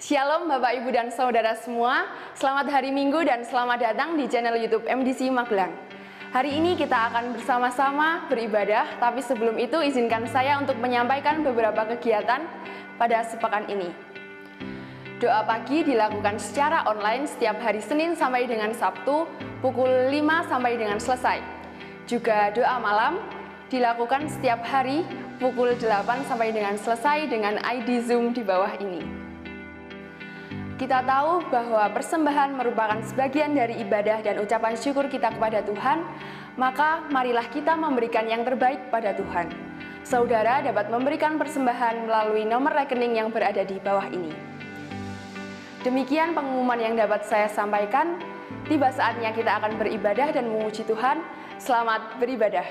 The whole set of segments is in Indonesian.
Shalom Bapak Ibu dan Saudara semua, selamat hari Minggu dan selamat datang di channel YouTube MDC Magelang. Hari ini kita akan bersama-sama beribadah, tapi sebelum itu izinkan saya untuk menyampaikan beberapa kegiatan pada sepekan ini. Doa pagi dilakukan secara online setiap hari Senin sampai dengan Sabtu pukul 5 sampai dengan selesai. Juga doa malam dilakukan setiap hari pukul 8 sampai dengan selesai dengan ID Zoom di bawah ini. Kita tahu bahwa persembahan merupakan sebagian dari ibadah dan ucapan syukur kita kepada Tuhan, maka marilah kita memberikan yang terbaik pada Tuhan. Saudara dapat memberikan persembahan melalui nomor rekening yang berada di bawah ini. Demikian pengumuman yang dapat saya sampaikan. Tiba saatnya kita akan beribadah dan memuji Tuhan. Selamat beribadah.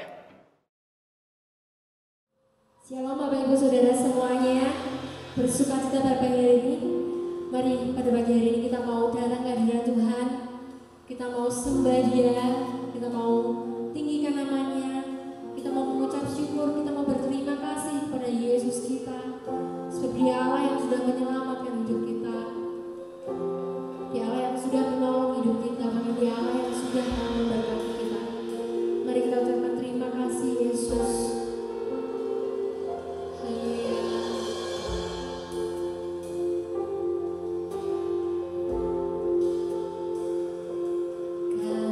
Shalom Bapak Ibu Saudara semuanya, bersukacita pada pagi hari ini. Mari pada pagi hari ini kita mau datang ke hadirat Tuhan, kita mau sembah Dia, kita mau tinggikan namanya, kita mau mengucap syukur, kita mau berterima kasih kepada Yesus kita, sebab Dia Allah yang sudah menyelamatkan hidup kita, Dia Allah yang sudah menolong hidup kita, bahkan Dia Allah yang sudah memberkati kita. Mari kita ucapkan terima kasih Yesus. Yang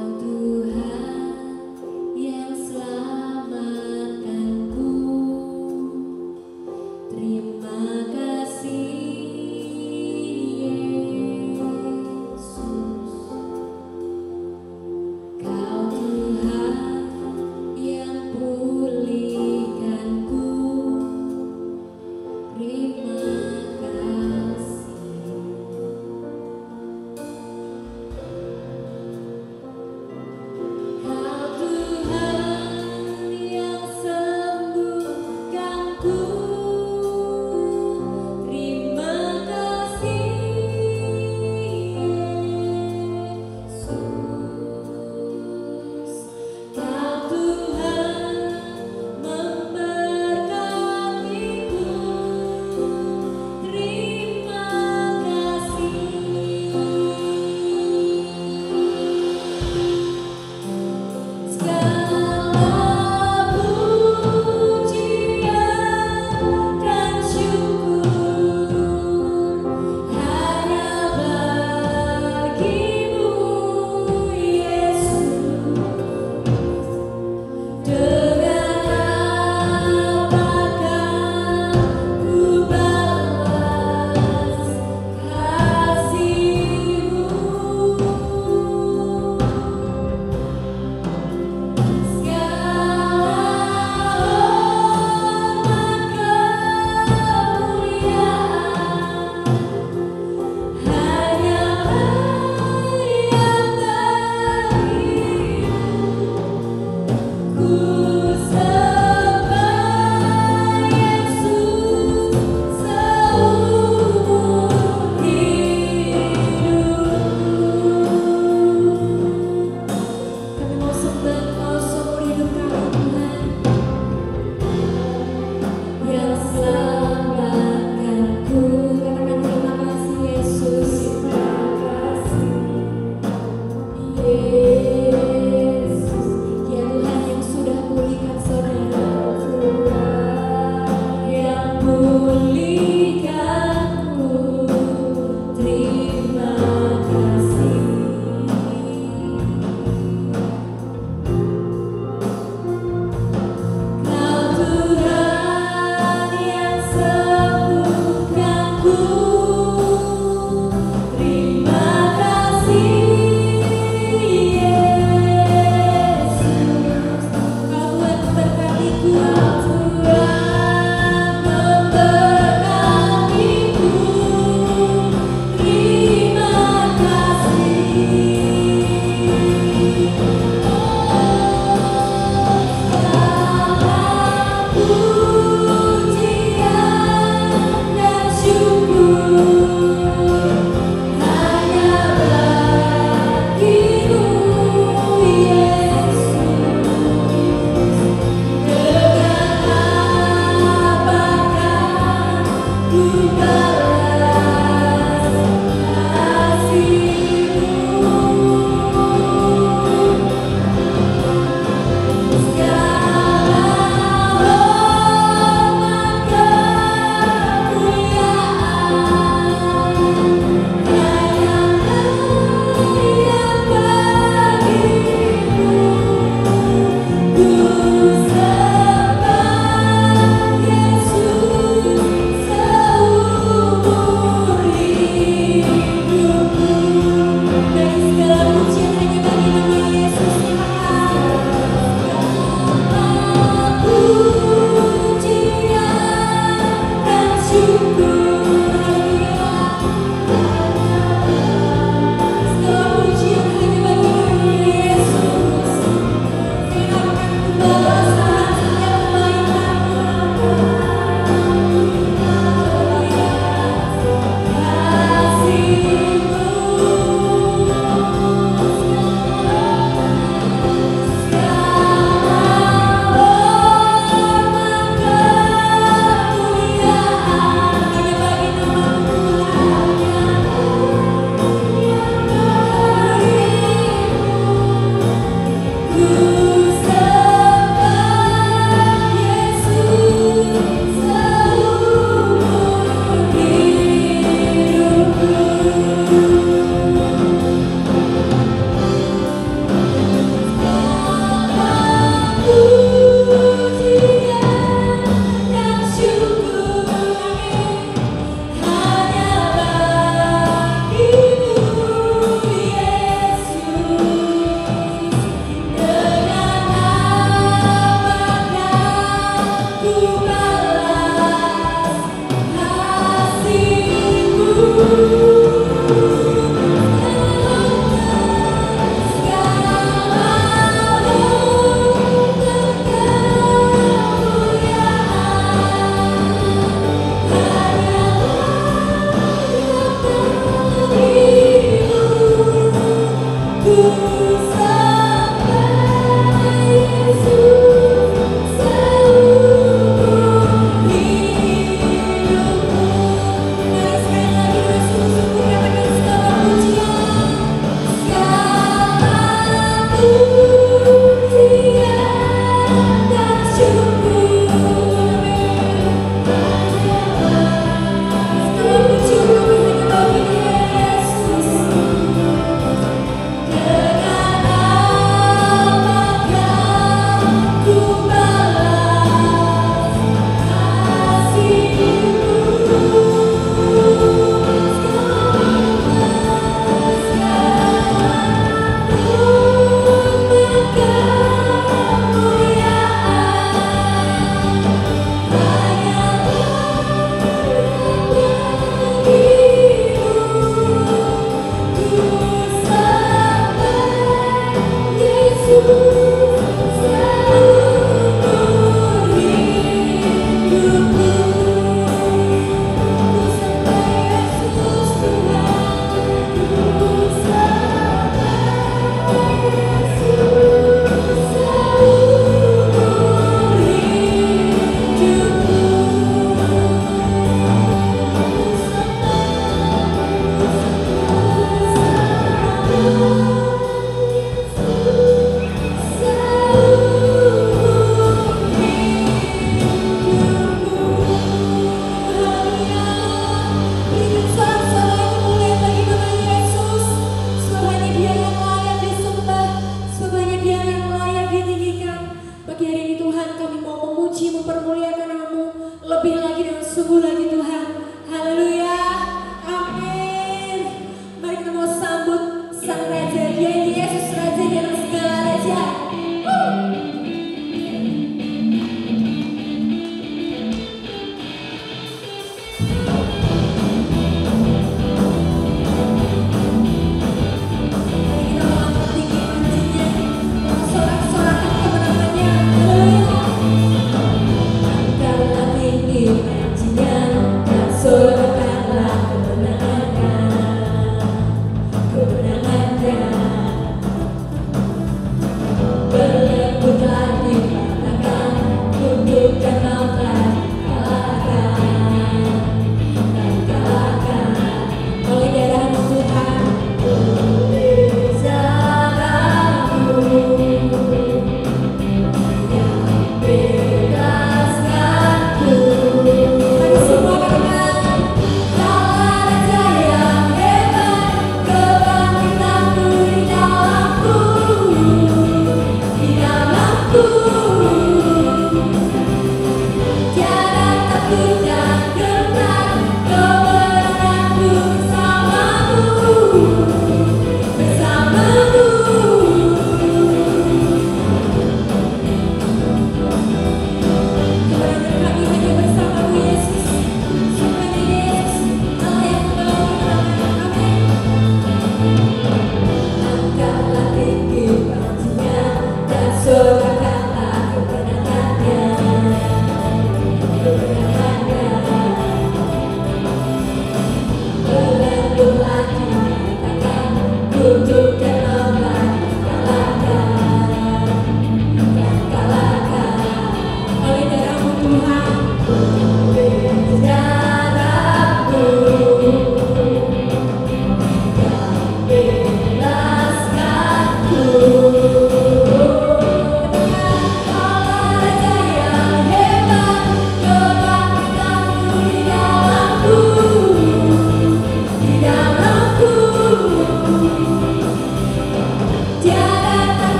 Tinggi,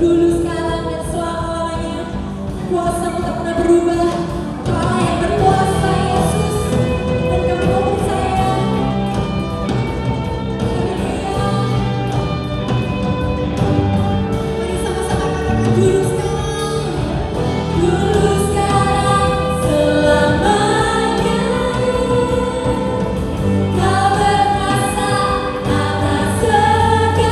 dulu, sekarang, dan selama-lamanya. Kuasa-Mu tak pernah berubah. Kau yang berkuasa, Yesus, dan kami mau percaya. Haleluya. Mari sama-sama katakan dulu sekarang, selamanya. Kau berkuasa atas segalanya.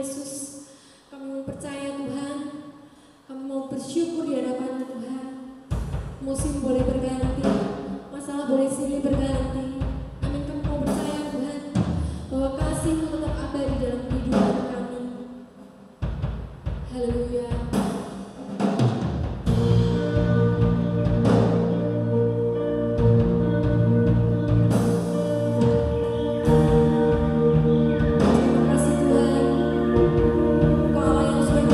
Yesus, kami mau percaya Tuhan, kami mau bersyukur di hadapan Tuhan. Musim boleh berganti, masalah boleh silih berganti. Amin, kami mau percaya Tuhan, bahwa kasih-Mu tetap abadi dalam kehidupan kami. Haleluya. Terima kasih Tuhan, Engkau Allah yang sudah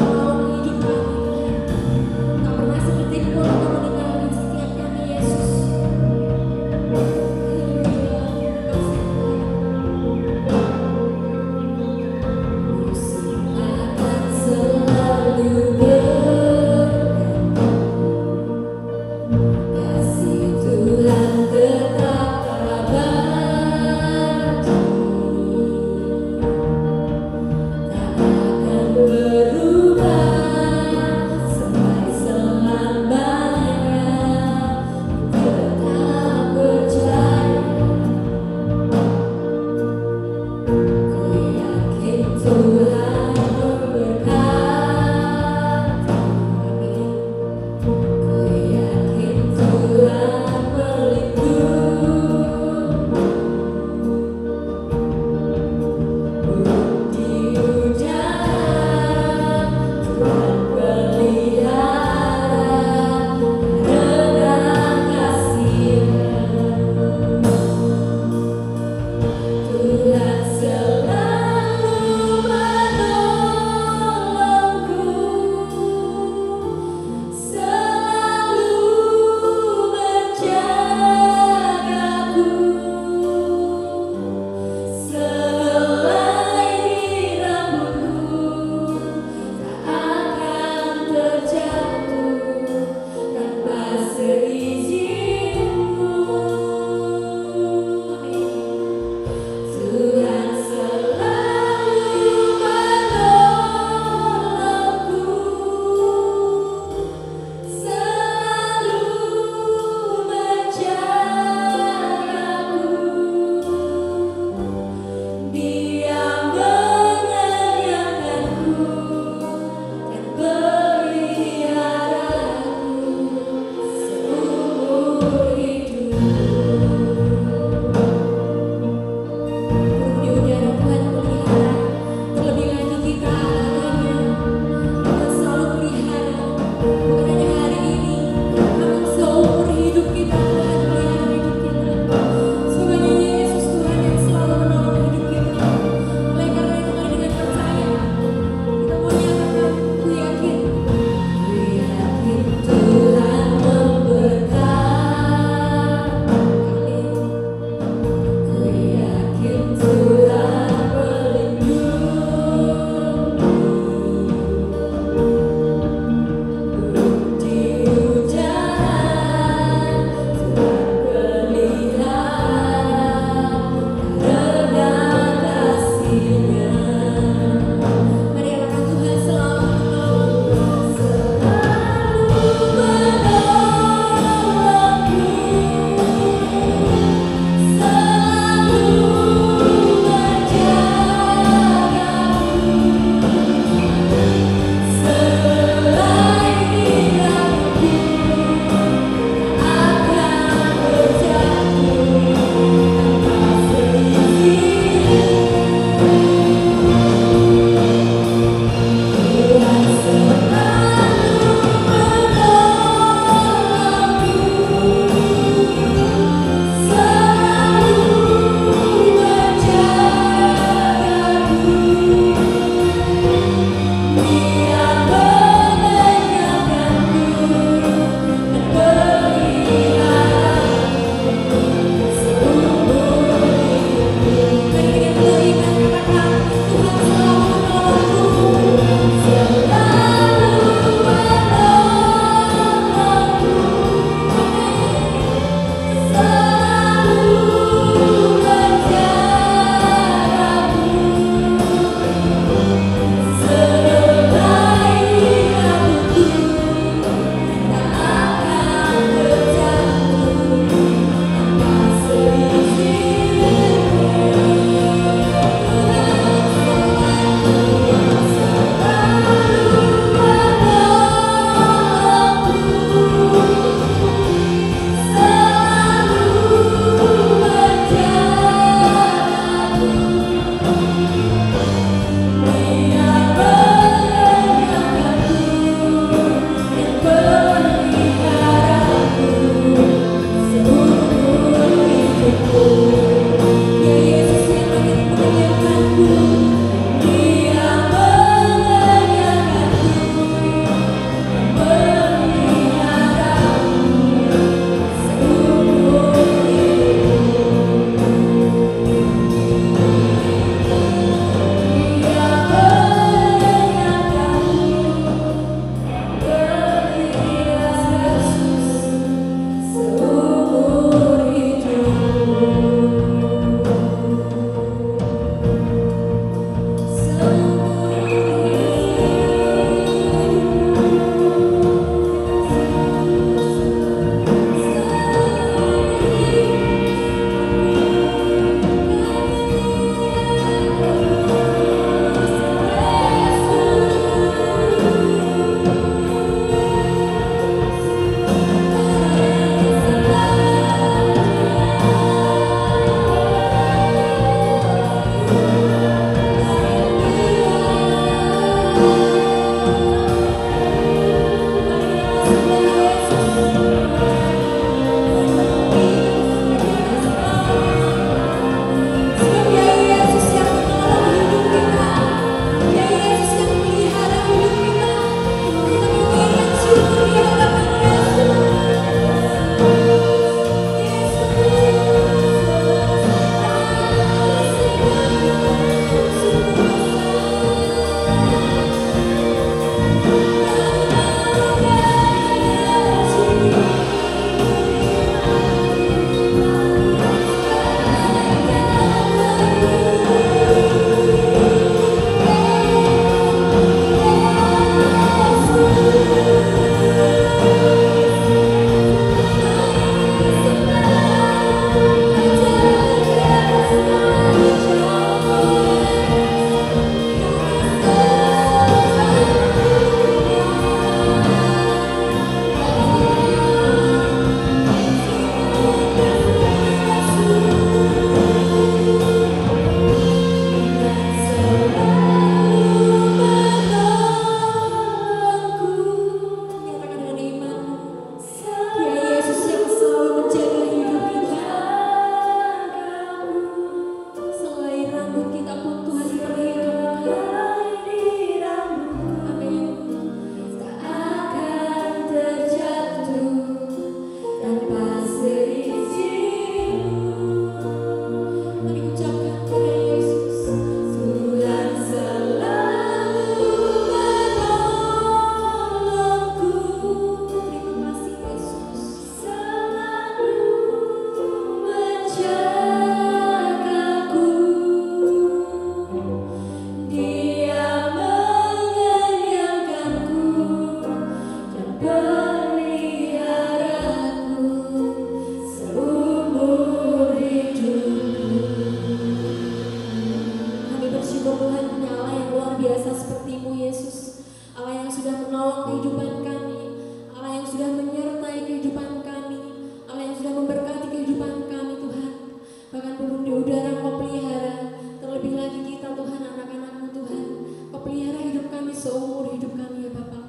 seumur hidup kami ya Bapak.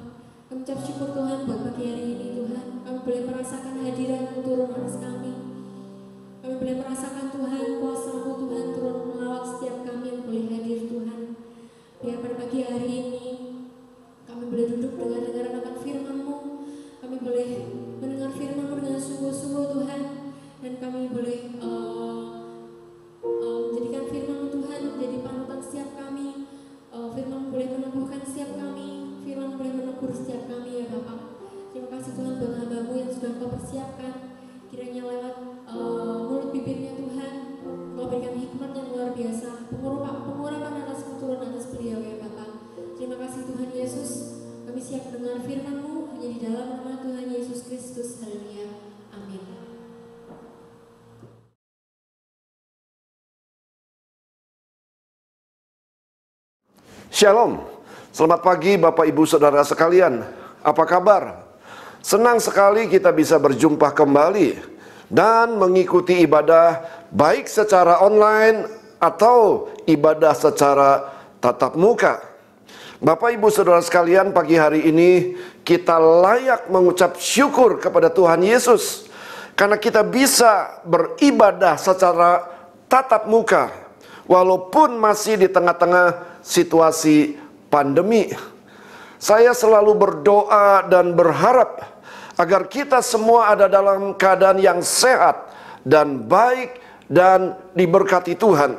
Kami ucap syukur Tuhan buat pagi hari ini Tuhan. Kami boleh merasakan hadirat-Mu turun atas kami. Kami boleh merasakan Tuhan, kuasa-Mu Tuhan turun melawat setiap kami yang boleh hadir Tuhan. Biar pada pagi hari ini kami boleh duduk dengar akan firman-Mu. Kami boleh mendengar firman-Mu dengan sungguh-sungguh Tuhan. Dan kami boleh menjadikan firman-Mu Tuhan menjadi panutan setiap kami. Firman boleh meneguhkan setiap kami, firman boleh menegur setiap kami ya Bapak. Terima kasih Tuhan buat hamba-Mu yang sudah Kau persiapkan. Kiranya lewat mulut bibirnya Tuhan, Kau berikan hikmat yang luar biasa, pengurapan atas keturunan atas beliau ya Bapak. Terima kasih Tuhan Yesus, kami siap mendengar firman-Mu hanya di dalam nama Tuhan Yesus Kristus. Haleluya. Amin. Shalom, selamat pagi Bapak Ibu Saudara sekalian. Apa kabar? Senang sekali kita bisa berjumpa kembali dan mengikuti ibadah baik secara online atau ibadah secara tatap muka. Bapak Ibu Saudara sekalian, pagi hari ini kita layak mengucap syukur kepada Tuhan Yesus karena kita bisa beribadah secara tatap muka walaupun masih di tengah-tengah situasi pandemi. Saya selalu berdoa dan berharap agar kita semua ada dalam keadaan yang sehat dan baik dan diberkati Tuhan.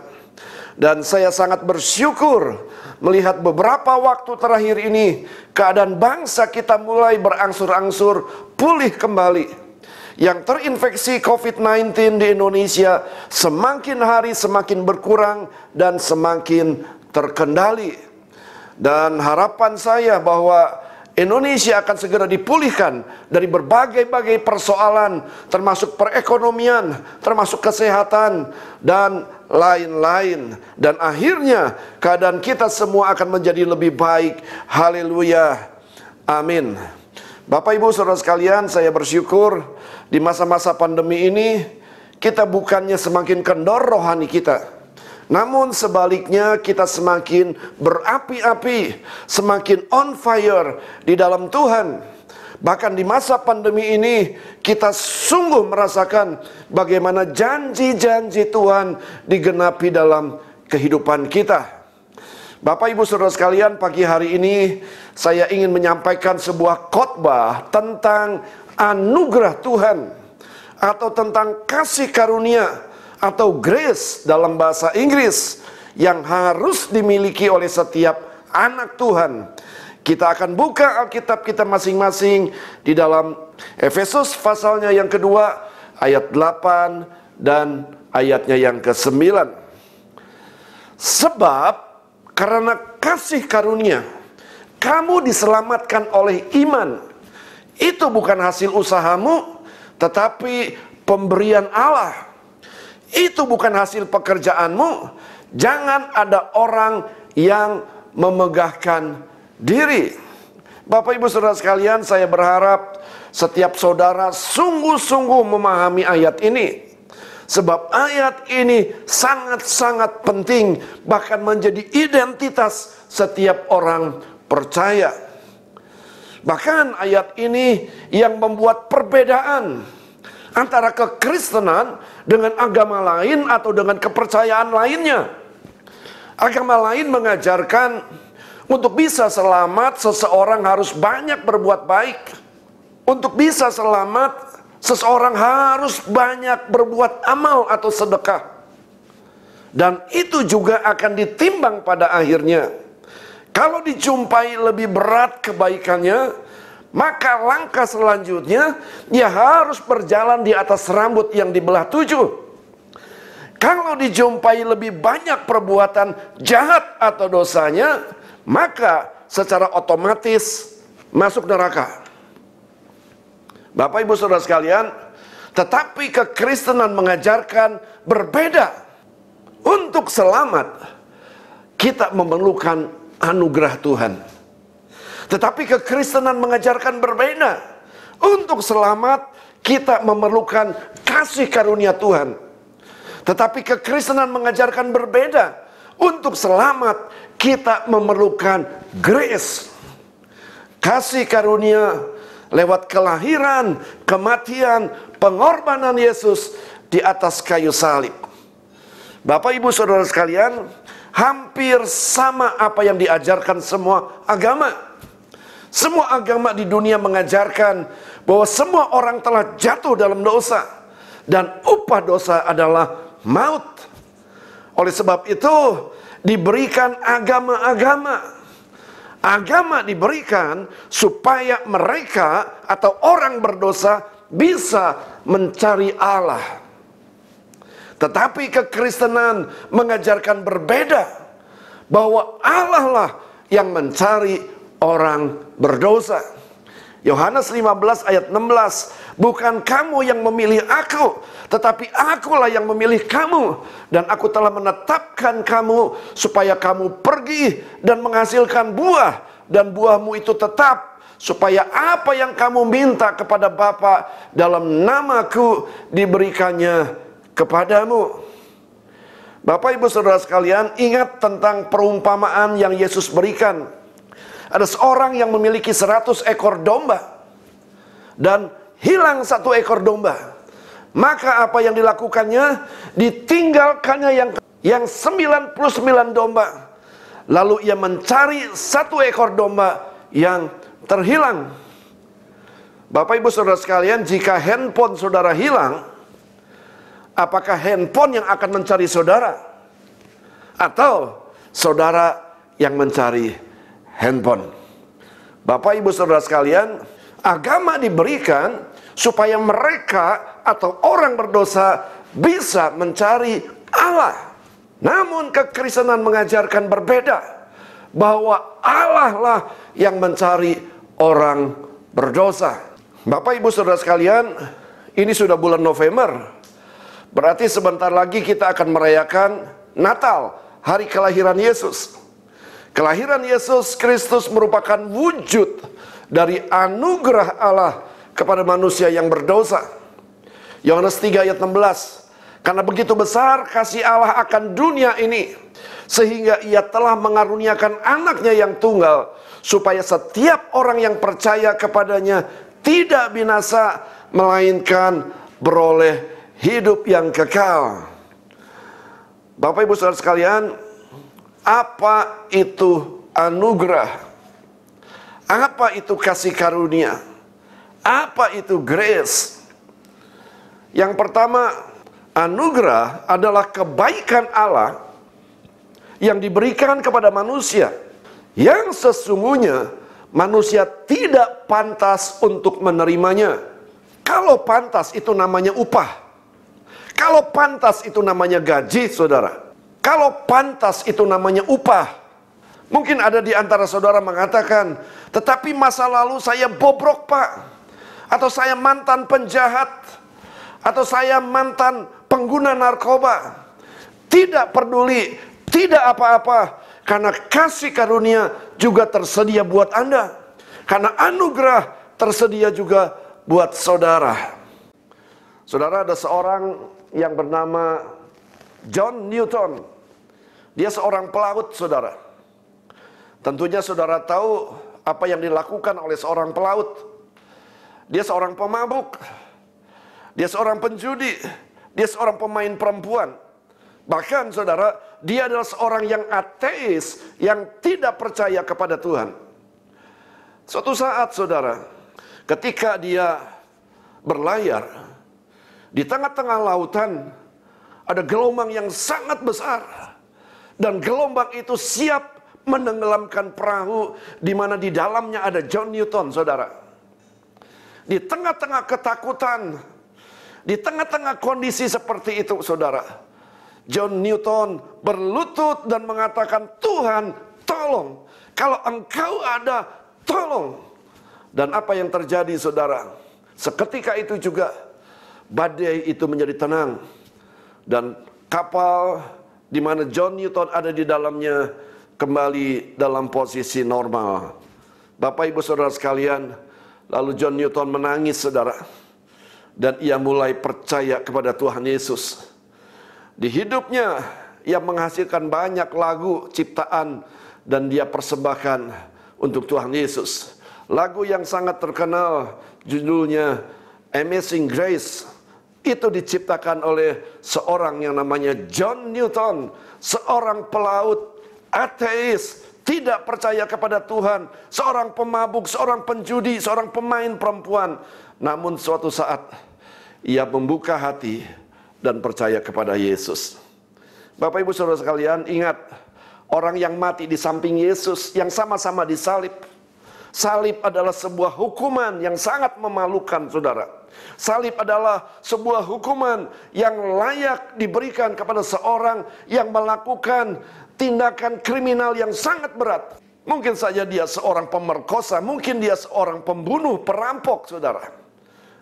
Dan saya sangat bersyukur melihat beberapa waktu terakhir ini keadaan bangsa kita mulai berangsur-angsur pulih kembali. Yang terinfeksi COVID-19 di Indonesia semakin hari semakin berkurang dan semakin terkendali. Dan harapan saya bahwa Indonesia akan segera dipulihkan dari berbagai-bagai persoalan, termasuk perekonomian, termasuk kesehatan, dan lain-lain. Dan akhirnya keadaan kita semua akan menjadi lebih baik. Haleluya. Amin. Bapak Ibu Saudara sekalian, saya bersyukur di masa-masa pandemi ini kita bukannya semakin kendor rohani kita, namun sebaliknya kita semakin berapi-api, semakin on fire di dalam Tuhan. Bahkan di masa pandemi ini kita sungguh merasakan bagaimana janji-janji Tuhan digenapi dalam kehidupan kita. Bapak Ibu Saudara sekalian, pagi hari ini saya ingin menyampaikan sebuah khotbah tentang anugerah Tuhan atau tentang kasih karunia atau grace dalam bahasa Inggris yang harus dimiliki oleh setiap anak Tuhan. Kita akan buka Alkitab kita masing-masing di dalam Efesus pasalnya yang kedua ayat 8 dan ayatnya yang ke-9. Sebab karena kasih karunia kamu diselamatkan oleh iman. Itu bukan hasil usahamu, tetapi pemberian Allah. Itu bukan hasil pekerjaanmu. Jangan ada orang yang memegahkan diri. Bapak Ibu Saudara sekalian, saya berharap setiap saudara sungguh-sungguh memahami ayat ini. Sebab ayat ini sangat-sangat penting, bahkan menjadi identitas setiap orang percaya. Bahkan ayat ini yang membuat perbedaan antara kekristenan dengan agama lain atau dengan kepercayaan lainnya. Agama lain mengajarkan untuk bisa selamat seseorang harus banyak berbuat baik. Untuk bisa selamat seseorang harus banyak berbuat amal atau sedekah. Dan itu juga akan ditimbang pada akhirnya. Kalau dijumpai lebih berat kebaikannya, maka langkah selanjutnya dia harus berjalan di atas rambut yang dibelah 7. Kalau dijumpai lebih banyak perbuatan jahat atau dosanya, maka secara otomatis masuk neraka. Bapak Ibu Saudara sekalian, tetapi kekristenan mengajarkan berbeda. Untuk selamat kita memerlukan anugerah Tuhan. Tetapi kekristenan mengajarkan berbeda. Untuk selamat kita memerlukan kasih karunia Tuhan. Tetapi kekristenan mengajarkan berbeda. Untuk selamat kita memerlukan grace, kasih karunia lewat kelahiran, kematian, pengorbanan Yesus di atas kayu salib. Bapak Ibu Saudara sekalian, hampir sama apa yang diajarkan semua agama. Semua agama di dunia mengajarkan bahwa semua orang telah jatuh dalam dosa, dan upah dosa adalah maut. Oleh sebab itu diberikan agama-agama. Agama diberikan supaya mereka atau orang berdosa bisa mencari Allah. Tetapi kekristenan mengajarkan berbeda, bahwa Allah lah yang mencari orang berdosa. Yohanes 15 ayat 16, bukan kamu yang memilih aku, tetapi akulah yang memilih kamu, dan aku telah menetapkan kamu supaya kamu pergi dan menghasilkan buah, dan buahmu itu tetap, supaya apa yang kamu minta kepada Bapa dalam namaku diberikannya kepadamu. Bapak Ibu Saudara sekalian, ingat tentang perumpamaan yang Yesus berikan. Ada seorang yang memiliki 100 ekor domba dan hilang 1 ekor domba. Maka apa yang dilakukannya? Ditinggalkannya yang 99 domba. Lalu ia mencari 1 ekor domba yang terhilang. Bapak Ibu Saudara sekalian, jika handphone saudara hilang, apakah handphone yang akan mencari saudara? Atau saudara yang mencari handphone? Bapak Ibu Saudara sekalian, agama diberikan supaya mereka atau orang berdosa bisa mencari Allah. Namun kekristenan mengajarkan berbeda, bahwa Allah lah yang mencari orang berdosa. Bapak Ibu Saudara sekalian, ini sudah bulan November. Berarti sebentar lagi kita akan merayakan Natal, hari kelahiran Yesus. Kelahiran Yesus Kristus merupakan wujud dari anugerah Allah kepada manusia yang berdosa. Yohanes 3 ayat 16, karena begitu besar kasih Allah akan dunia ini, sehingga ia telah mengaruniakan anaknya yang tunggal, supaya setiap orang yang percaya kepadanya tidak binasa, melainkan beroleh hidup yang kekal. Bapak Ibu Saudara sekalian, apa itu anugerah? Apa itu kasih karunia? Apa itu grace? Yang pertama, anugerah adalah kebaikan Allah yang diberikan kepada manusia, yang sesungguhnya manusia tidak pantas untuk menerimanya. Kalau pantas itu namanya upah. Kalau pantas itu namanya gaji, saudara. Kalau pantas itu namanya upah. Mungkin ada di antara saudara mengatakan, tetapi masa lalu saya bobrok, Pak. Atau saya mantan penjahat. Atau saya mantan pengguna narkoba. Tidak peduli, tidak apa-apa. Karena kasih karunia juga tersedia buat Anda. Karena anugerah tersedia juga buat saudara. Saudara, ada seorang yang bernama John Newton. Dia seorang pelaut, saudara. Tentunya saudara tahu apa yang dilakukan oleh seorang pelaut. Dia seorang pemabuk. Dia seorang penjudi. Dia seorang pemain perempuan. Bahkan saudara, dia adalah seorang yang ateis, yang tidak percaya kepada Tuhan. Suatu saat saudara, ketika dia berlayar di tengah-tengah lautan, ada gelombang yang sangat besar. Dan gelombang itu siap menenggelamkan perahu, di mana di dalamnya ada John Newton, saudara. Di tengah-tengah ketakutan, di tengah-tengah kondisi seperti itu, saudara, John Newton berlutut dan mengatakan, Tuhan, tolong. Kalau Engkau ada, tolong. Dan apa yang terjadi, saudara? Seketika itu juga badai itu menjadi tenang, dan kapal di mana John Newton ada di dalamnya kembali dalam posisi normal. Bapak Ibu Saudara sekalian, lalu John Newton menangis, saudara, dan ia mulai percaya kepada Tuhan Yesus. Di hidupnya ia menghasilkan banyak lagu ciptaan dan dia persembahkan untuk Tuhan Yesus. Lagu yang sangat terkenal judulnya Amazing Grace itu diciptakan oleh seorang yang namanya John Newton, seorang pelaut ateis, tidak percaya kepada Tuhan, seorang pemabuk, seorang penjudi, seorang pemain perempuan. Namun suatu saat ia membuka hati dan percaya kepada Yesus. Bapak Ibu Saudara sekalian, ingat, orang yang mati di samping Yesus yang sama-sama disalib. Salib adalah sebuah hukuman yang sangat memalukan, saudara. Salib adalah sebuah hukuman yang layak diberikan kepada seorang yang melakukan tindakan kriminal yang sangat berat. Mungkin saja dia seorang pemerkosa, mungkin dia seorang pembunuh, perampok, saudara.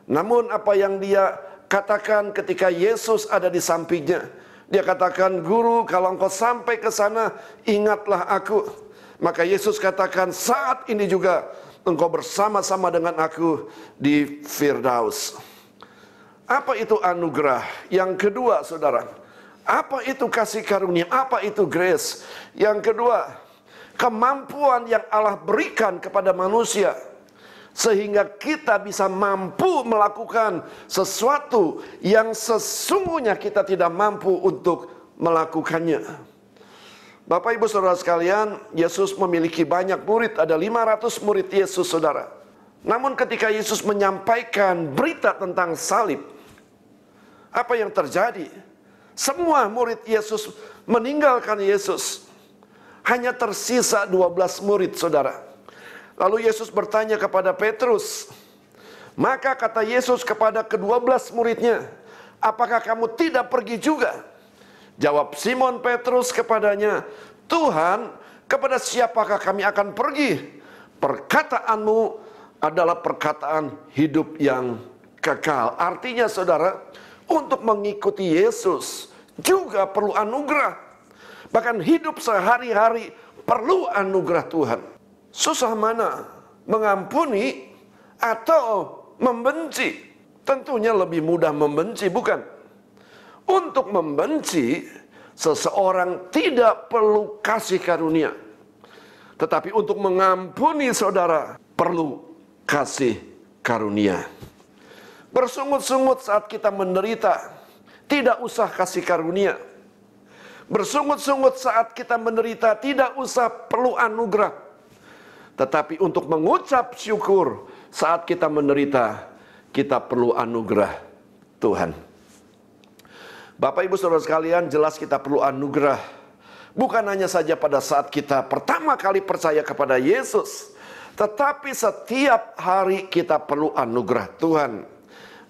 Namun apa yang dia katakan ketika Yesus ada di sampingnya, dia katakan, "Guru, kalau engkau sampai ke sana, ingatlah aku." Maka Yesus katakan, "Saat ini juga engkau bersama-sama dengan aku di Firdaus." Apa itu anugerah? Yang kedua, saudara, apa itu kasih karunia? Apa itu grace? Yang kedua, kemampuan yang Allah berikan kepada manusia sehingga kita bisa mampu melakukan sesuatu yang sesungguhnya kita tidak mampu untuk melakukannya. Bapak Ibu Saudara sekalian, Yesus memiliki banyak murid, ada 500 murid Yesus, saudara. Namun ketika Yesus menyampaikan berita tentang salib, apa yang terjadi? Semua murid Yesus meninggalkan Yesus. Hanya tersisa 12 murid, saudara. Lalu Yesus bertanya kepada Petrus. Maka kata Yesus kepada ke-12 muridnya, "Apakah kamu tidak pergi juga?" Jawab Simon Petrus kepadanya, "Tuhan, kepada siapakah kami akan pergi? Perkataanmu adalah perkataan hidup yang kekal." Artinya, saudara, untuk mengikuti Yesus juga perlu anugerah. Bahkan hidup sehari-hari perlu anugerah Tuhan. Susah mana? Mengampuni atau membenci? Tentunya lebih mudah membenci, bukan? Untuk membenci, seseorang tidak perlu kasih karunia. Tetapi untuk mengampuni, saudara, perlu kasih karunia. Bersungut-sungut saat kita menderita, tidak usah kasih karunia. Bersungut-sungut saat kita menderita, tidak usah perlu anugerah. Tetapi untuk mengucap syukur saat kita menderita, kita perlu anugerah Tuhan. Bapak Ibu Saudara sekalian, jelas kita perlu anugerah. Bukan hanya saja pada saat kita pertama kali percaya kepada Yesus, tetapi setiap hari kita perlu anugerah Tuhan.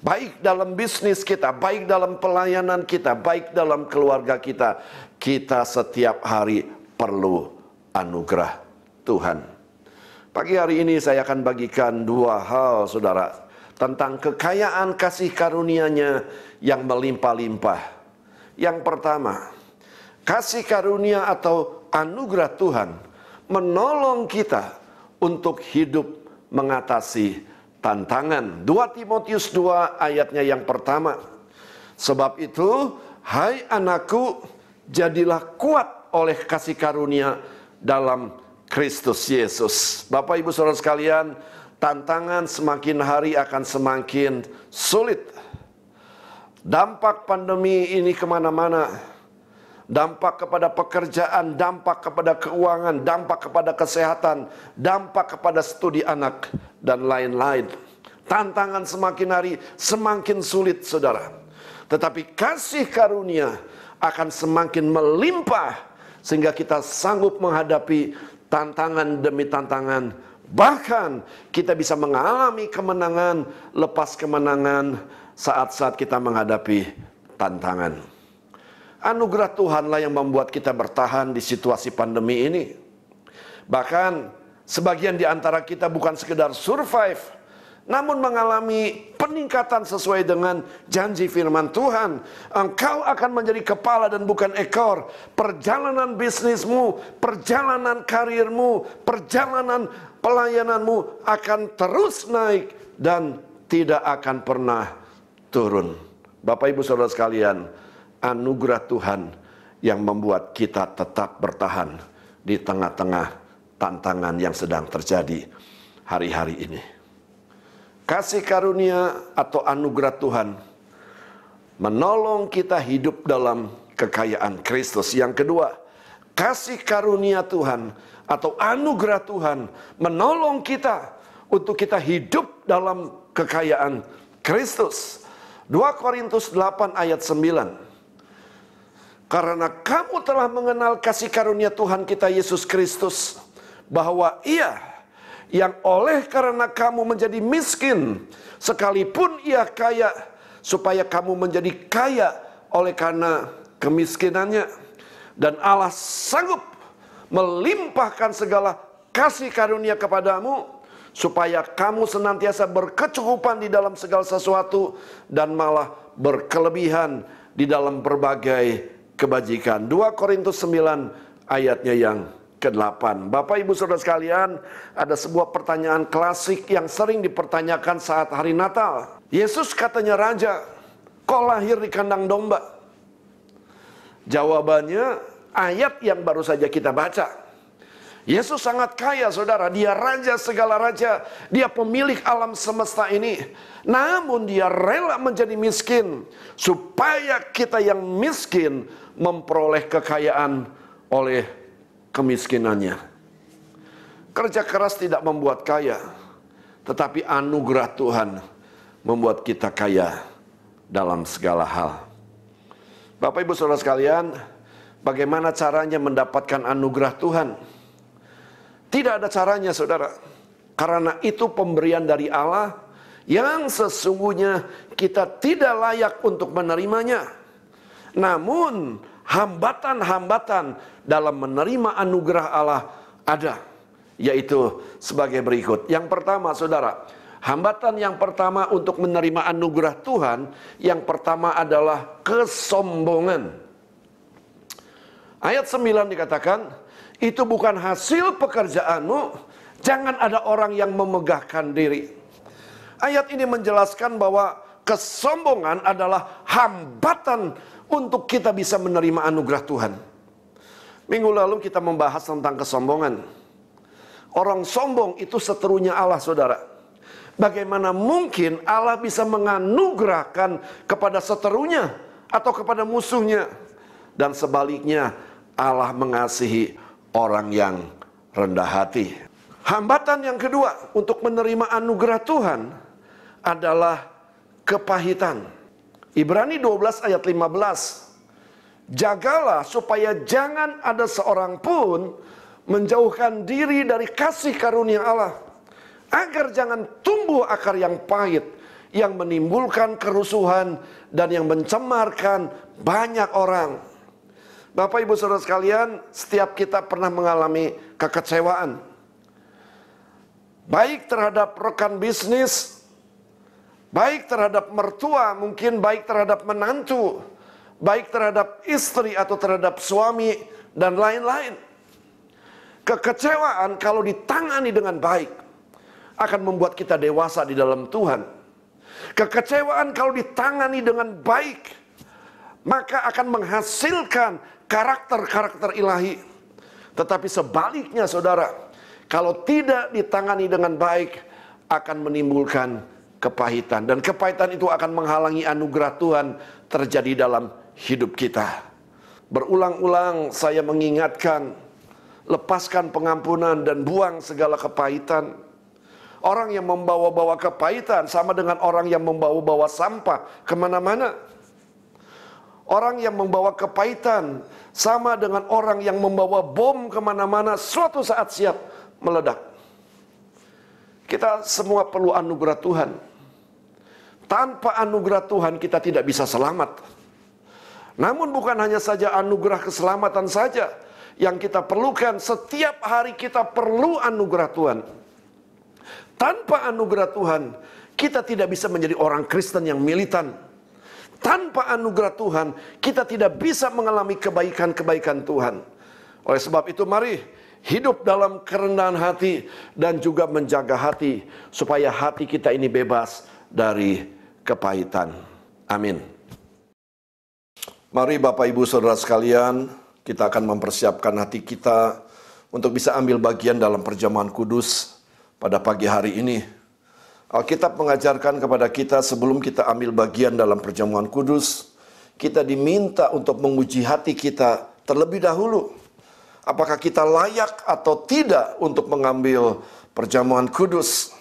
Baik dalam bisnis kita, baik dalam pelayanan kita, baik dalam keluarga kita, kita setiap hari perlu anugerah Tuhan. Pagi hari ini saya akan bagikan dua hal, saudara, tentang kekayaan kasih karunia-Nya yang melimpah-limpah. Yang pertama, kasih karunia atau anugerah Tuhan menolong kita untuk hidup mengatasi tantangan. 2 Timotius 2 ayatnya yang pertama. "Sebab itu, hai anakku, jadilah kuat oleh kasih karunia dalam Kristus Yesus." Bapak Ibu Saudara sekalian, tantangan semakin hari akan semakin sulit. Dampak pandemi ini kemana-mana. Dampak kepada pekerjaan, dampak kepada keuangan, dampak kepada kesehatan, dampak kepada studi anak, dan lain-lain. Tantangan semakin hari semakin sulit, saudara. Tetapi kasih karunia akan semakin melimpah, sehingga kita sanggup menghadapi tantangan demi tantangan. Bahkan kita bisa mengalami kemenangan lepas kemenangan saat-saat kita menghadapi tantangan. Anugerah Tuhanlah yang membuat kita bertahan di situasi pandemi ini. Bahkan sebagian di antara kita bukan sekedar survive, namun mengalami peningkatan sesuai dengan janji firman Tuhan. Engkau akan menjadi kepala dan bukan ekor. Perjalanan bisnismu, perjalanan karirmu, perjalanan pelayananmu akan terus naik dan tidak akan pernah turun. Bapak Ibu Saudara sekalian, anugerah Tuhan yang membuat kita tetap bertahan di tengah-tengah tantangan yang sedang terjadi hari-hari ini. Kasih karunia atau anugerah Tuhan menolong kita hidup dalam kekayaan Kristus. Yang kedua, kasih karunia Tuhan atau anugerah Tuhan menolong kita untuk kita hidup dalam kekayaan Kristus. 2 Korintus 8 ayat 9. Karena kamu telah mengenal kasih karunia Tuhan kita Yesus Kristus, bahwa Ia yang oleh karena kamu menjadi miskin, sekalipun Ia kaya, supaya kamu menjadi kaya oleh karena kemiskinannya. Dan Allah sanggup melimpahkan segala kasih karunia kepadamu, supaya kamu senantiasa berkecukupan di dalam segala sesuatu, dan malah berkelebihan di dalam berbagai kebajikan. 2 Korintus 9 ayatnya yang ke-8. Bapak Ibu Saudara sekalian, ada sebuah pertanyaan klasik yang sering dipertanyakan saat hari Natal. Yesus katanya raja, kok lahir di kandang domba? Jawabannya ayat yang baru saja kita baca. Yesus sangat kaya, saudara. Dia raja segala raja. Dia pemilik alam semesta ini. Namun dia rela menjadi miskin, supaya kita yang miskin memperoleh kekayaan oleh kemiskinannya. Kerja keras tidak membuat kaya, tetapi anugerah Tuhan membuat kita kaya dalam segala hal. Bapak Ibu Saudara sekalian, bagaimana caranya mendapatkan anugerah Tuhan? Tidak ada caranya, saudara. Karena itu pemberian dari Allah yang sesungguhnya kita tidak layak untuk menerimanya. Namun hambatan-hambatan dalam menerima anugerah Allah ada, yaitu sebagai berikut. Yang pertama, saudara, hambatan yang pertama untuk menerima anugerah Tuhan, yang pertama adalah kesombongan. Ayat 9 dikatakan, itu bukan hasil pekerjaanmu, jangan ada orang yang memegahkan diri. Ayat ini menjelaskan bahwa kesombongan adalah hambatan untuk kita bisa menerima anugerah Tuhan. Minggu lalu kita membahas tentang kesombongan. Orang sombong itu seterunya Allah, saudara. Bagaimana mungkin Allah bisa menganugerahkan kepada seterunya atau kepada musuhnya? Dan sebaliknya, Allah mengasihi orang yang rendah hati. Hambatan yang kedua untuk menerima anugerah Tuhan adalah kepahitan. Ibrani 12 ayat 15. Jagalah supaya jangan ada seorang pun menjauhkan diri dari kasih karunia Allah, agar jangan tumbuh akar yang pahit, yang menimbulkan kerusuhan dan yang mencemarkan banyak orang. Bapak Ibu Saudara sekalian, setiap kita pernah mengalami kekecewaan. Baik terhadap rekan bisnis, baik terhadap mertua, mungkin baik terhadap menantu, baik terhadap istri atau terhadap suami, dan lain-lain. Kekecewaan kalau ditangani dengan baik akan membuat kita dewasa di dalam Tuhan. Kekecewaan kalau ditangani dengan baik, maka akan menghasilkan karakter-karakter ilahi. Tetapi sebaliknya, saudara, kalau tidak ditangani dengan baik, akan menimbulkan kepahitan. Dan kepahitan itu akan menghalangi anugerah Tuhan terjadi dalam hidup kita. Berulang-ulang saya mengingatkan, lepaskan pengampunan dan buang segala kepahitan. Orang yang membawa-bawa kepahitan sama dengan orang yang membawa-bawa sampah kemana-mana. Orang yang membawa kepahitan sama dengan orang yang membawa bom kemana-mana, suatu saat siap meledak. Kita semua perlu anugerah Tuhan. Tanpa anugerah Tuhan kita tidak bisa selamat. Namun bukan hanya saja anugerah keselamatan saja yang kita perlukan, setiap hari kita perlu anugerah Tuhan. Tanpa anugerah Tuhan, kita tidak bisa menjadi orang Kristen yang militan. Tanpa anugerah Tuhan, kita tidak bisa mengalami kebaikan-kebaikan Tuhan. Oleh sebab itu, mari hidup dalam kerendahan hati dan juga menjaga hati, supaya hati kita ini bebas dari kepahitan. Amin. Mari Bapak Ibu Saudara sekalian, kita akan mempersiapkan hati kita untuk bisa ambil bagian dalam perjamuan kudus pada pagi hari ini. Alkitab mengajarkan kepada kita sebelum kita ambil bagian dalam perjamuan kudus, kita diminta untuk menguji hati kita terlebih dahulu. Apakah kita layak atau tidak untuk mengambil perjamuan kudus?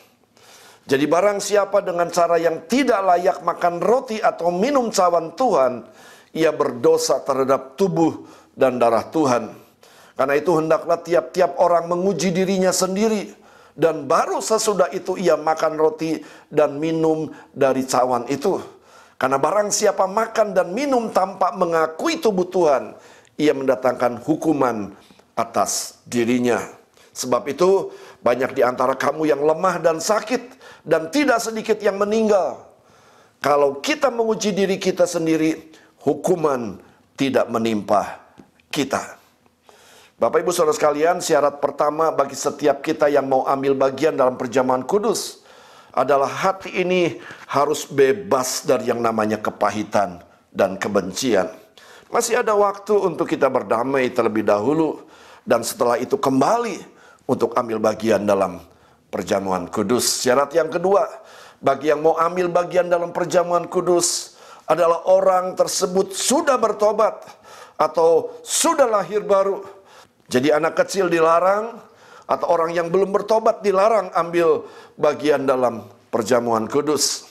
Jadi barang siapa dengan cara yang tidak layak makan roti atau minum cawan Tuhan, ia berdosa terhadap tubuh dan darah Tuhan. Karena itu hendaklah tiap-tiap orang menguji dirinya sendiri, dan baru sesudah itu ia makan roti dan minum dari cawan itu. Karena barang siapa makan dan minum tanpa mengakui tubuh Tuhan, ia mendatangkan hukuman atas dirinya. Sebab itu banyak di antara kamu yang lemah dan sakit, dan tidak sedikit yang meninggal. Kalau kita menguji diri kita sendiri, hukuman tidak menimpa kita. Bapak Ibu Saudara sekalian, syarat pertama bagi setiap kita yang mau ambil bagian dalam perjamuan kudus adalah hati ini harus bebas dari yang namanya kepahitan dan kebencian. Masih ada waktu untuk kita berdamai terlebih dahulu, dan setelah itu kembali untuk ambil bagian dalam perjamuan kudus. Syarat yang kedua, bagi yang mau ambil bagian dalam perjamuan kudus adalah orang tersebut sudah bertobat atau sudah lahir baru. Jadi anak kecil dilarang, atau orang yang belum bertobat dilarang ambil bagian dalam perjamuan kudus.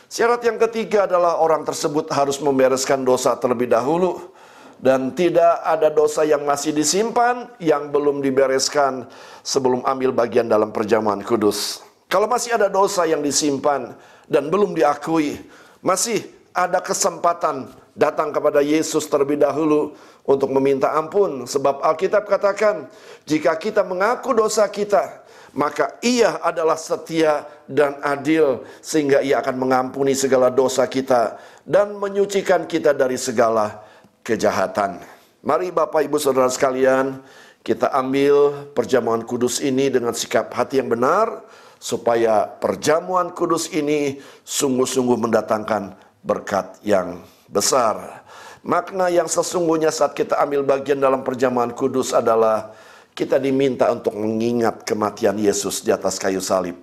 Syarat yang ketiga adalah orang tersebut harus membereskan dosa terlebih dahulu, dan tidak ada dosa yang masih disimpan yang belum dibereskan sebelum ambil bagian dalam perjamuan kudus. Kalau masih ada dosa yang disimpan dan belum diakui, masih ada kesempatan datang kepada Yesus terlebih dahulu untuk meminta ampun. Sebab Alkitab katakan, jika kita mengaku dosa kita, maka Ia adalah setia dan adil, sehingga Ia akan mengampuni segala dosa kita dan menyucikan kita dari segala kejahatan. Mari Bapak Ibu Saudara sekalian, kita ambil perjamuan kudus ini dengan sikap hati yang benar, supaya perjamuan kudus ini sungguh-sungguh mendatangkan berkat yang besar. Makna yang sesungguhnya saat kita ambil bagian dalam perjamuan kudus adalah kita diminta untuk mengingat kematian Yesus di atas kayu salib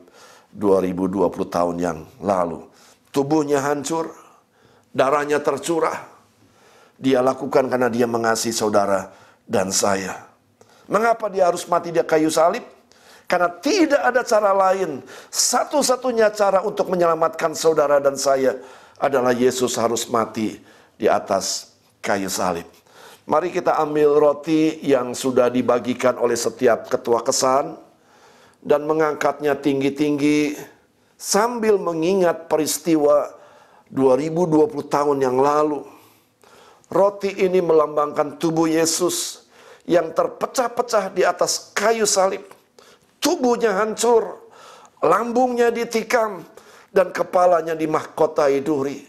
2020 tahun yang lalu. Tubuhnya hancur, darahnya tercurah. Dia lakukan karena dia mengasihi saudara dan saya. Mengapa dia harus mati di kayu salib? Karena tidak ada cara lain. Satu-satunya cara untuk menyelamatkan saudara dan saya adalah Yesus harus mati di atas kayu salib. Mari kita ambil roti yang sudah dibagikan oleh setiap ketua kesan dan mengangkatnya tinggi-tinggi sambil mengingat peristiwa 2020 tahun yang lalu. Roti ini melambangkan tubuh Yesus yang terpecah-pecah di atas kayu salib. Tubuhnya hancur, lambungnya ditikam, dan kepalanya dimahkotai duri.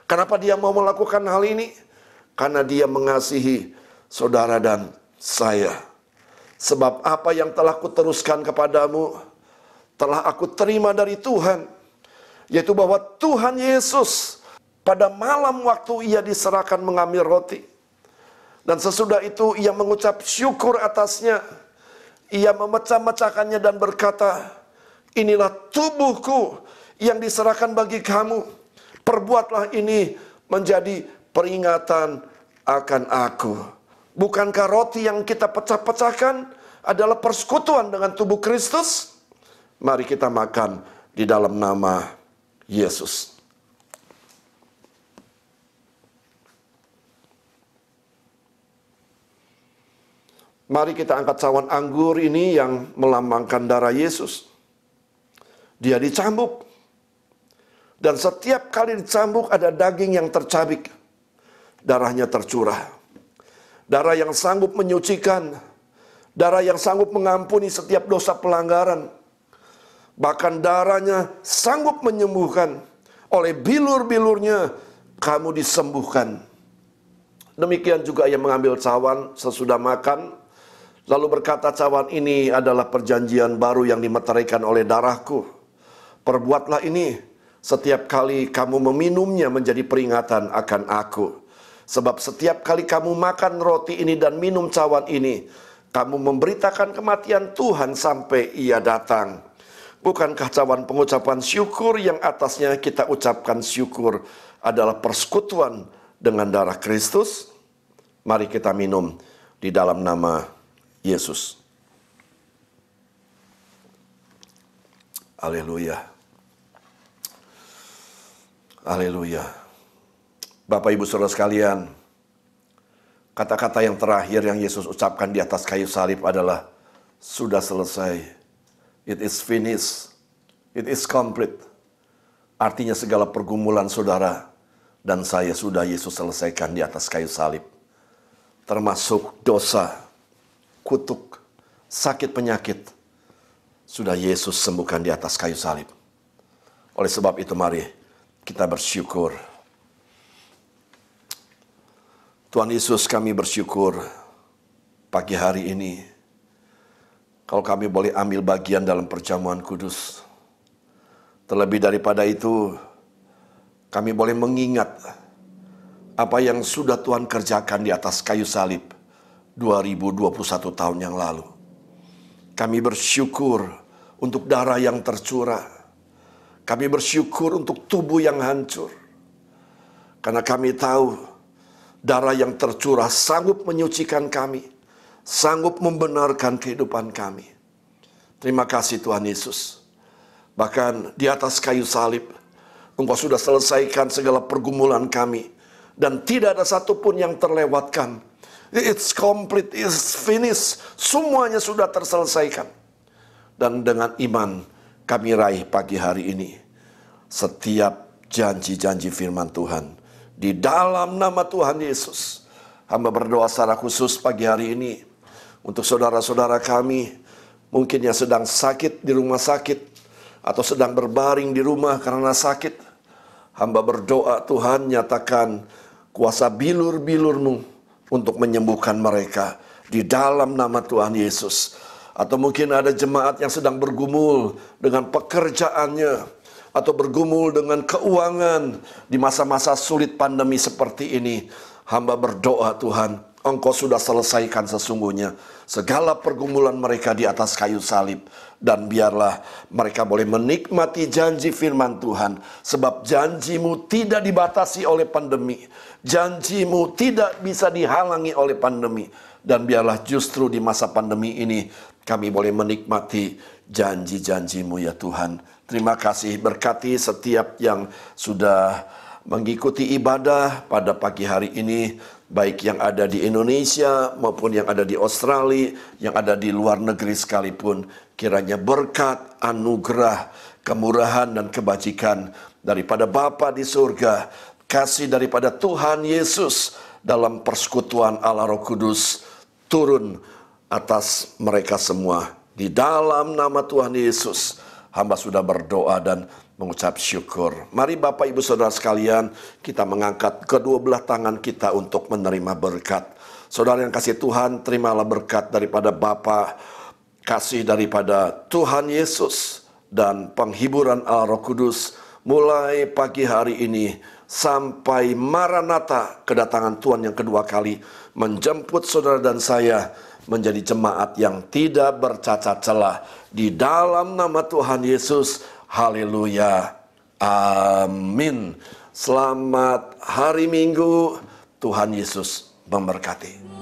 Kenapa dia mau melakukan hal ini? Karena dia mengasihi saudara dan saya. Sebab apa yang telah kuteruskan kepadamu, telah aku terima dari Tuhan, yaitu bahwa Tuhan Yesus pada malam waktu ia diserahkan mengambil roti, dan sesudah itu ia mengucap syukur atasnya. Ia memecah-mecahkannya dan berkata, inilah tubuhku yang diserahkan bagi kamu. Perbuatlah ini menjadi peringatan akan aku. Bukankah roti yang kita pecah-pecahkan adalah persekutuan dengan tubuh Kristus? Mari kita makan di dalam nama Yesus. Mari kita angkat cawan anggur ini yang melambangkan darah Yesus. Dia dicambuk. Dan setiap kali dicambuk ada daging yang tercabik. Darahnya tercurah. Darah yang sanggup menyucikan. Darah yang sanggup mengampuni setiap dosa pelanggaran. Bahkan darahnya sanggup menyembuhkan. Oleh bilur-bilurnya kamu disembuhkan. Demikian juga ia mengambil cawan sesudah makan. Lalu berkata, cawan ini adalah perjanjian baru yang dimeteraikan oleh darahku. Perbuatlah ini setiap kali kamu meminumnya menjadi peringatan akan aku. Sebab setiap kali kamu makan roti ini dan minum cawan ini, Kamu memberitakan kematian Tuhan sampai Ia datang. Bukankah cawan pengucapan syukur yang atasnya kita ucapkan syukur adalah persekutuan dengan darah Kristus? Mari kita minum di dalam nama Yesus. Haleluya. Haleluya. Bapak Ibu Saudara sekalian, kata-kata yang terakhir yang Yesus ucapkan di atas kayu salib adalah sudah selesai. It is finished. It is complete. Artinya segala pergumulan saudara dan saya sudah Yesus selesaikan di atas kayu salib. Termasuk dosa, kutuk, sakit penyakit. Sudah Yesus sembuhkan di atas kayu salib. Oleh sebab itu mari kita bersyukur. Tuhan Yesus, kami bersyukur pagi hari ini kalau kami boleh ambil bagian dalam perjamuan kudus. Terlebih daripada itu, kami boleh mengingat apa yang sudah Tuhan kerjakan di atas kayu salib 2021 tahun yang lalu. Kami bersyukur untuk darah yang tercurah. Kami bersyukur untuk tubuh yang hancur. Karena kami tahu darah yang tercurah sanggup menyucikan kami, sanggup membenarkan kehidupan kami. Terima kasih Tuhan Yesus. Bahkan di atas kayu salib, Engkau sudah selesaikan segala pergumulan kami. Dan tidak ada satupun yang terlewatkan. It's complete, it's finished. Semuanya sudah terselesaikan. Dan dengan iman kami raih pagi hari ini setiap janji-janji firman Tuhan. Di dalam nama Tuhan Yesus, hamba berdoa secara khusus pagi hari ini untuk saudara-saudara kami, mungkin yang sedang sakit di rumah sakit atau sedang berbaring di rumah karena sakit. Hamba berdoa Tuhan nyatakan kuasa bilur-bilur-Mu untuk menyembuhkan mereka di dalam nama Tuhan Yesus. Atau mungkin ada jemaat yang sedang bergumul dengan pekerjaannya, atau bergumul dengan keuangan di masa-masa sulit pandemi seperti ini. Hamba berdoa Tuhan, Engkau sudah selesaikan sesungguhnya segala pergumulan mereka di atas kayu salib. Dan biarlah mereka boleh menikmati janji firman Tuhan. Sebab janji-Mu tidak dibatasi oleh pandemi. Janji-Mu tidak bisa dihalangi oleh pandemi. Dan biarlah justru di masa pandemi ini kami boleh menikmati janji-janji-Mu ya Tuhan. Terima kasih, berkati setiap yang sudah mengikuti ibadah pada pagi hari ini, baik yang ada di Indonesia maupun yang ada di Australia, yang ada di luar negeri sekalipun. Kiranya berkat, anugerah, kemurahan dan kebajikan daripada Bapa di surga, kasih daripada Tuhan Yesus dalam persekutuan Allah Roh Kudus turun atas mereka semua. Di dalam nama Tuhan Yesus, hamba sudah berdoa dan mengucap syukur. Mari Bapak Ibu Saudara sekalian, kita mengangkat kedua belah tangan kita untuk menerima berkat. Saudara yang kasih Tuhan, terimalah berkat daripada Bapa, kasih daripada Tuhan Yesus, dan penghiburan Allah Roh Kudus mulai pagi hari ini sampai Maranatha, kedatangan Tuhan yang kedua kali menjemput saudara dan saya menjadi jemaat yang tidak bercacat celah di dalam nama Tuhan Yesus. Haleluya. Amin. Selamat hari Minggu. Tuhan Yesus memberkati.